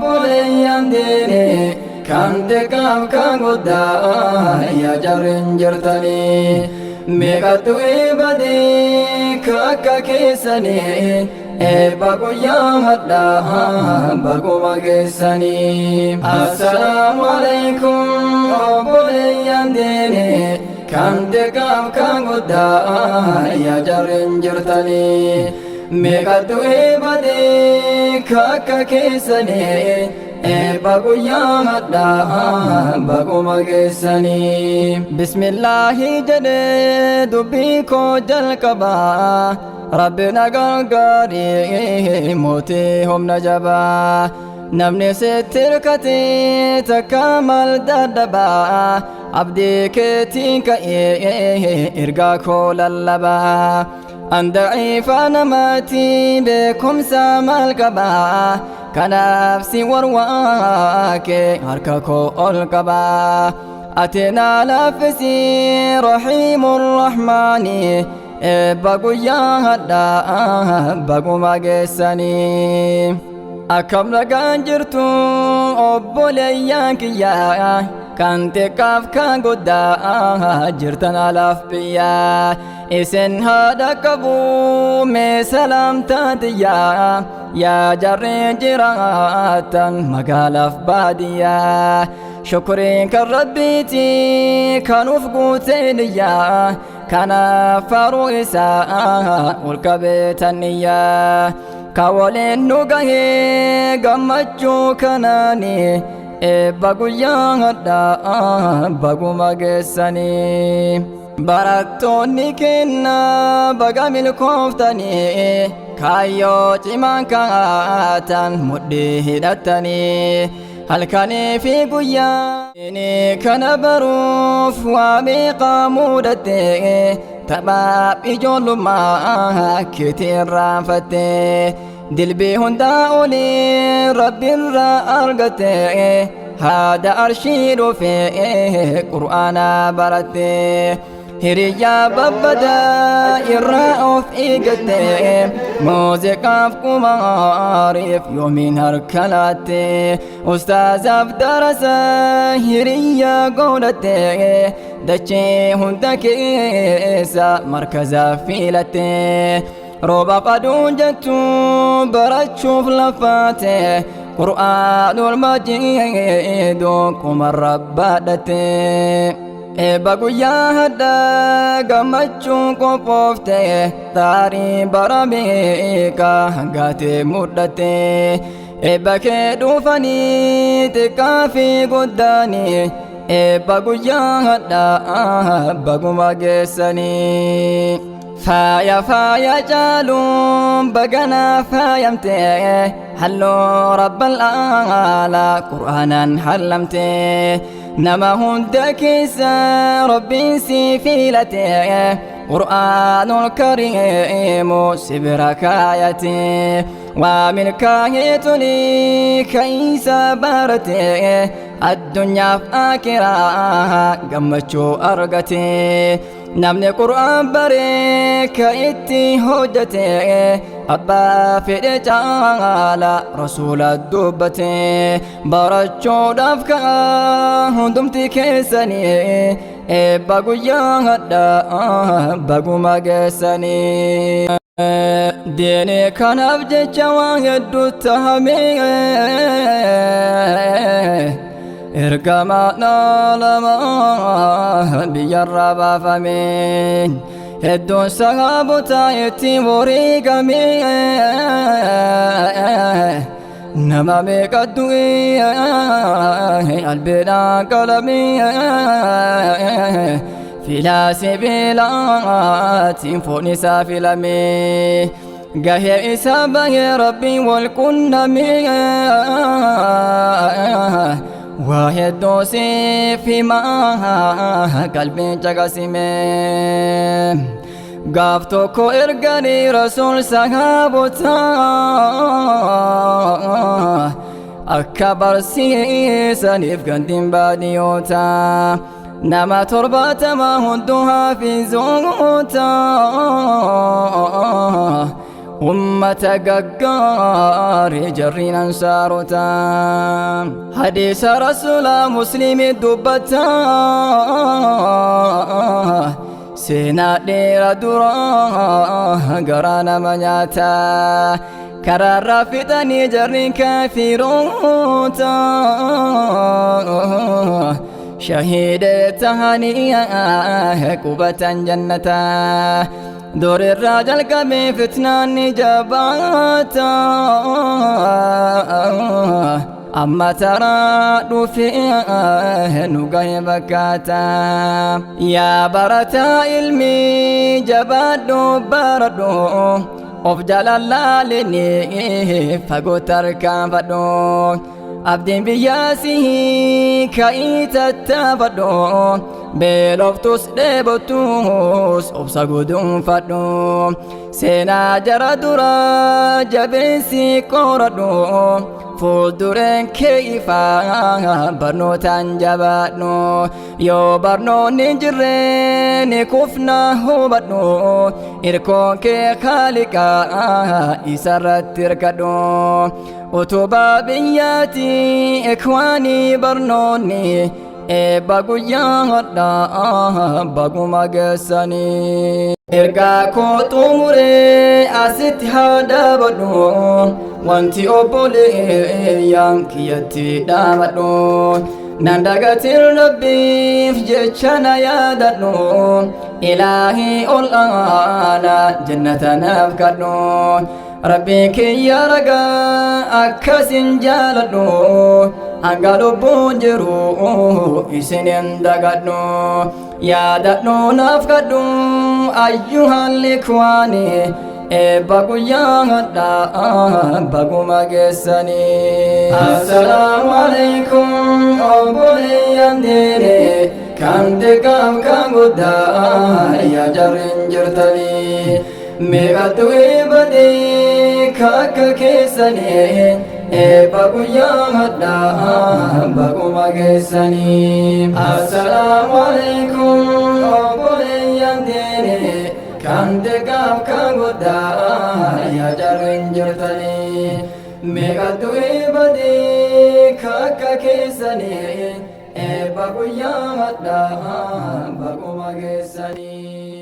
Boleeyyan deene kan deeqaaf kan guddaa yaa jarreen jirtanii meeqatu eebadee akka keessanii eebba guyyaa hadhaa baguma geessanii. Assalaamu alaykum boleeyyan deene kan deeqaaf kan guddaa yaa jarreen jirtanii meeqatu eebadee akka keessanii eebba guyyaa hadhaa baguma geessanii. Bismillaahi jedhee dubbii koo jalqabaa Rabbina gargaarii mootii humna jabaa namni sitti hirkatee takka maal dadhabaa abdii keetiin ka'ee ergaa koo lallabaa. Anda'iifa namaatii beekumsa maal qabaa kanaaf si warwaaqee harka koo ol qabaa. Ati na laaffisi rahiimun rahmaanii eebba guyyaa hadhaa baguma geessanii. Akkam nagaan jirtu obboleeyyan kiyyaa kan xiqqaaf kan guddaa jirtan alaaf biyyaa. Isin haadha qabu mee salaamtaa tiyyaa yaa jarreen jiraatan magaalaaf baadiyyaa. Shukriin kan rabbiiti kan uf guutee niyyaa kanaaf faaruu isaa ol qabeetan niyyaa. Ka waliin nu gahee gammachuu kanaanii eebba guyyaa hadhaa baguma geessanii. Barattoonni kenna baga milkooftanii kaayyoo cimaan kaatan mudhii hidhattanii. Halkanii fi guyyaa kana baruuf waa meeqa mudattee taphaaf ijoollummaa keetii irraanfattee. Dilbii hundaa olii rabbirraa argattee haada arshii dhufee qur'aana barattee. Hiriyyaa babbadaa irraa of eeggattee muuziqaaf qumaariif yoomiin harka laattee. Ustaazaaf darasaa hiriyyaa godhattee dachee hunda keessa markazaaf filattee. Roobaaf aduun jettuun barachuuf laffaatee qur'aanul majiiduu qumarra baadhattee. Eebba guyyaa hadhaa gammachuun qophooftee taarii bara meeqaa hangaatee mudhattee. Eebba kee dhufanii xiqqaa fi guddaanii eebba guyyaa hadhaa baguma geessanii. Faaya faaya caaluun baganaa faayamtee halluu rabbal aalaa qur'aanaan hallamtee. Nama hunda keessa rabbiin si filatee qur'aanul kariimu si bira kaayatee. Waa milkaa'ee tolii keeysa baratee addunyaaf akiraa gammachuu argatee. Namni qur'aan baree ka itti hojjetee abbaa fedhe caala rasuula dubbatee. Barachuudhaaf ka'a hundumti keessanii eebba guyyaa hadhaa baguma geessanii. Diini kanaaf jecha waan hedduu tahamee ergamaa lama biyyarraa baafamee hedduun sahaabotaa itti wareegamee. Nama meeqa du'ee albeedhaan qalamee filaa sibiilaatiin foon isaa filamee. Gahee isaa bahee rabbiin wal qunnamee waa hedduu siif himaa qalbiin caqasimee. Gaaf tokko erganii rasuul sahaabotaa akka barsiisaniif gandin baadiyootaa. Nama 70 hunduu haafizoota أمة ققار جرين أنصارتا حديث رسول مسلم الدبتا سينا دير درا قرانا منياتا كرار فتني جرين كافروتا شهيد تهانيا قبة جنتا دور الرجل كمي فتنان جباتا أما ترى فيه نقاي بكاتا يا برتا علمي جبادو بردو أفجل اللالني فقو تركا فدو abdiin biyyaasii ka'itattafadhu beeloftus dheebottus obsa guduunfadhu seenaa jara dura jabeessi qoradhu fuuldureen kee ifaa barnootaan jabaadhu yoo barnoonni jirreen kufna hubadhu irkoon kee khaliqaa isarratti hirkadhu utubaa biyyaati ikwaanii barnoonni eebba guyyaa hadhaa baguma geessanii ergaa koo xumuree asitti haa dhaabadhu wanti obboleeyyan kiyyatti dhaabadhu nan dagatin rabbiif jecha na yaadadhu ilaahii ol aanaa jannata naaf kadhu rabbi kiyya ragaa akkasin jaaladhu hanga lubbuun jiru isinin dagadhu yaadadhu naaf kadhu ayyuhal ikwaani eebba guyyaa hadhaa baguma geessanii assalaamu alaykum obboleeyyan diine kan xiqqaaf kan guddaa yaa jarrin jirtanii meeqatu eebadee kakka keessanii eebba guyyaa hadhaa baguma geessanii assalaamu alaykum obboleeyyan diine kan xiqqaaf kan guddaa yaa jarrin jirtanii meeqatu eebadee kakka keessanii eebba guyyaa hadhaa baguma geessanii